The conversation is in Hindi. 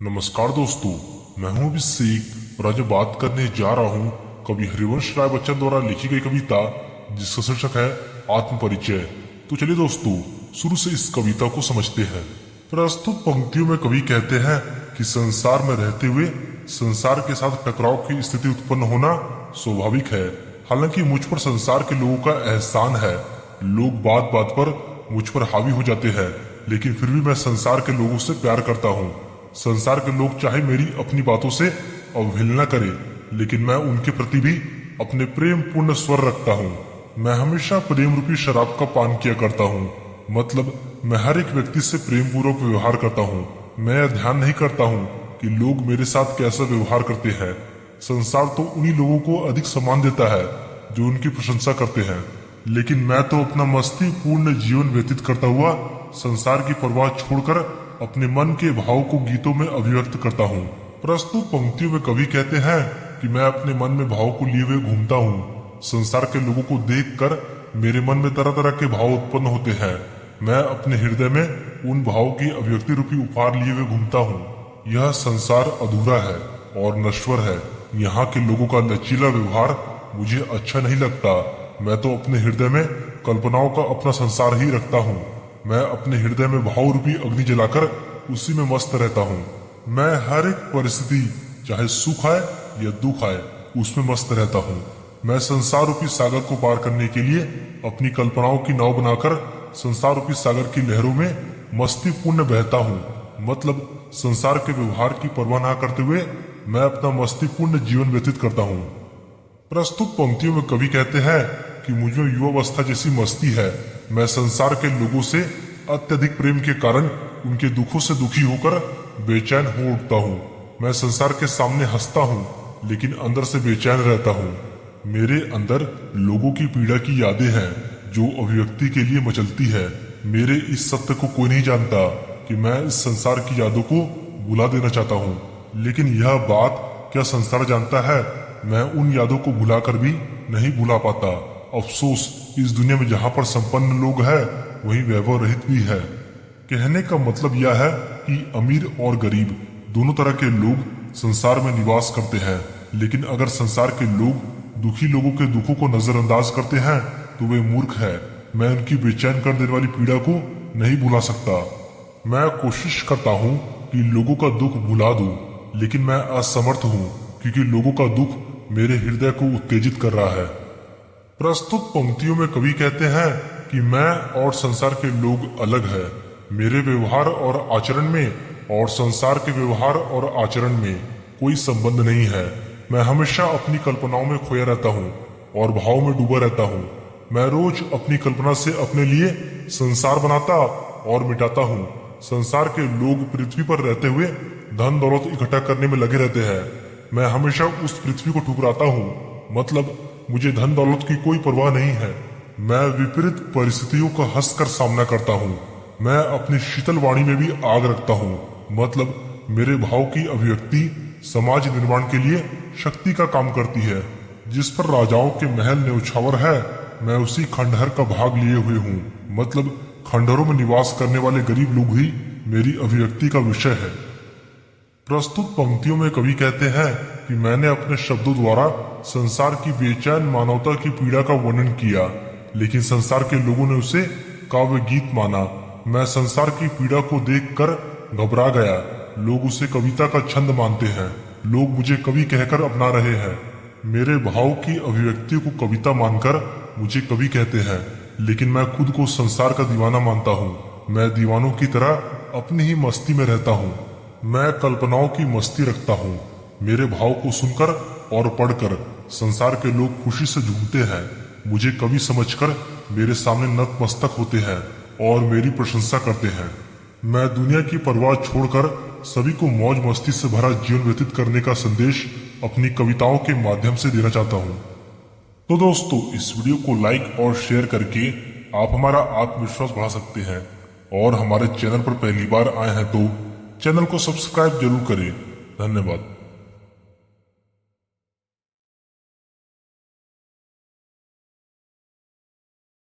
नमस्कार दोस्तों, मैं हूं अभिषेक और आज मैं बात करने जा रहा हूं कवि हरिवंश राय बच्चन द्वारा लिखी गई कविता जिसका शीर्षक है आत्मपरिचय। तो चलिए दोस्तों, शुरू से इस कविता को समझते हैं। प्रस्तुत पंक्तियों में कवि कहते हैं कि संसार में रहते हुए संसार के साथ टकराव की स्थिति उत्पन्न होना स्वाभाविक है। हालांकि मुझ पर संसार के लोगों का एहसान है। लोग बात बात पर मुझ पर हावी हो जाते हैं, लेकिन फिर भी मैं संसार के लोगों से प्यार करता हूँ। संसार के लोग चाहे मेरी अपनी बातों से अवहेलना करें, लेकिन मैं उनके प्रति भी अपने प्रेम पूर्ण स्वर रखता हूँ। मैं हमेशा प्रेम रूपी शराब का पान किया करता हूँ। मतलब मैं हर एक व्यक्ति से प्रेम पूर्वक व्यवहार करता हूँ। मैं यह ध्यान नहीं करता हूँ कि लोग मेरे साथ कैसा व्यवहार करते हैं। संसार तो उन्हीं लोगों को अधिक सम्मान देता है जो उनकी प्रशंसा करते हैं, लेकिन मैं तो अपना मस्ती पूर्ण जीवन व्यतीत करता हुआ संसार की परवाह छोड़कर अपने मन के भाव को गीतों में अभिव्यक्त करता हूँ। प्रस्तुत पंक्तियों में कवि कहते हैं कि मैं अपने मन में भाव को लिए हुए घूमता हूँ। संसार के लोगों को देखकर मेरे मन में तरह तरह के भाव उत्पन्न होते हैं। मैं अपने हृदय में उन भावों की अभिव्यक्ति रूपी उपहार लिए हुए घूमता हूँ। यह संसार अधूरा है और नश्वर है। यहाँ के लोगों का लचीला व्यवहार मुझे अच्छा नहीं लगता। मैं तो अपने हृदय में कल्पनाओं का अपना संसार ही रखता हूँ। मैं अपने हृदय में भाव रूपी अग्नि जलाकर उसी में मस्त रहता हूँ। मैं हर एक परिस्थिति, चाहे सुख आए या दुख आए, उसमें मस्त रहता हूँ। मैं संसार रूपी सागर को पार करने के लिए अपनी कल्पनाओं की नाव बनाकर संसार रूपी सागर की लहरों में मस्ती पूर्ण बहता हूँ। मतलब संसार के व्यवहार की परवाह न करते हुए मैं अपना मस्ती पूर्ण जीवन व्यतीत करता हूँ। प्रस्तुत पंक्तियों में कवि कहते हैं कि मुझमें युवावस्था जैसी मस्ती है। मैं संसार के लोगों से अत्यधिक प्रेम के कारण उनके दुखों से दुखी होकर बेचैन हो उठता हूँ। मैं संसार के सामने हंसता हूँ, लेकिन अंदर से बेचैन रहता हूँ। मेरे अंदर लोगों की पीड़ा की यादें हैं जो अभिव्यक्ति के लिए मचलती है। मेरे इस सत्य को कोई नहीं जानता कि मैं इस संसार की यादों को भुला देना चाहता हूँ, लेकिन यह बात क्या संसार जानता है? मैं उन यादों को भुलाकर भी नहीं भुला पाता। अफसोस, इस दुनिया में जहाँ पर संपन्न लोग हैं वहीं वैभव रहित भी है। कहने का मतलब यह है कि अमीर और गरीब दोनों तरह के लोग संसार में निवास करते हैं, लेकिन अगर संसार के लोग दुखी लोगों के दुखों को नजरअंदाज करते हैं तो वे मूर्ख है। मैं उनकी बेचैन कर देने वाली पीड़ा को नहीं भुला सकता। मैं कोशिश करता हूँ कि लोगों का दुख भुला दूं, लेकिन मैं असमर्थ हूँ क्योंकि लोगों का दुख मेरे हृदय को उत्तेजित कर रहा है। प्रस्तुत पंक्तियों में कवि कहते हैं कि मैं और संसार के लोग अलग है। मेरे व्यवहार और आचरण में और संसार के व्यवहार और आचरण में कोई संबंध नहीं है। मैं हमेशा अपनी कल्पनाओं में खोया रहता हूँ और भाव में डूबा रहता हूँ। मैं रोज अपनी कल्पना से अपने लिए संसार बनाता और मिटाता हूँ। संसार के लोग पृथ्वी पर रहते हुए धन दौलत इकट्ठा करने में लगे रहते हैं। मैं हमेशा उस पृथ्वी को ठुकराता हूँ। मतलब मुझे धन दौलत की कोई परवाह नहीं है। मैं विपरीत परिस्थितियों का हंसकर सामना करता हूँ। मैं अपनी शीतल वाणी में भी आग रखता हूँ। मतलब मेरे भाव की अभिव्यक्ति समाज निर्माण के लिए शक्ति का काम करती है। जिस पर राजाओं के महल न्यौछावर है, मैं उसी खंडहर का भाग लिए हुए हूँ। मतलब खंडहरों में निवास करने वाले गरीब लोग ही मेरी अभिव्यक्ति का विषय है। प्रस्तुत पंक्तियों में कवि कहते हैं कि मैंने अपने शब्दों द्वारा संसार की बेचैन मानवता की पीड़ा का वर्णन किया, लेकिन संसार के लोगों ने उसे काव्य गीत माना। मैं संसार की पीड़ा को देखकर घबरा गया। लोग उसे कविता का छंद मानते हैं। लोग मुझे कवि कहकर अपना रहे हैं। मेरे भाव की अभिव्यक्ति को कविता मानकर मुझे कवि कहते हैं, लेकिन मैं खुद को संसार का दीवाना मानता हूँ। मैं दीवानों की तरह अपनी ही मस्ती में रहता हूँ। मैं कल्पनाओं की मस्ती रखता हूँ। मेरे भाव को सुनकर और पढ़कर संसार के लोग खुशी से झूमते हैं। मुझे कवि समझकर मेरे सामने नतमस्तक होते हैं और मेरी प्रशंसा करते हैं। मैं दुनिया की परवाह छोड़कर सभी को मौज मस्ती से भरा जीवन व्यतीत करने का संदेश अपनी कविताओं के माध्यम से देना चाहता हूँ। तो दोस्तों, इस वीडियो को लाइक और शेयर करके आप हमारा आत्मविश्वास बढ़ा सकते हैं, और हमारे चैनल पर पहली बार आए हैं तो चैनल को सब्सक्राइब जरूर करें। धन्यवाद।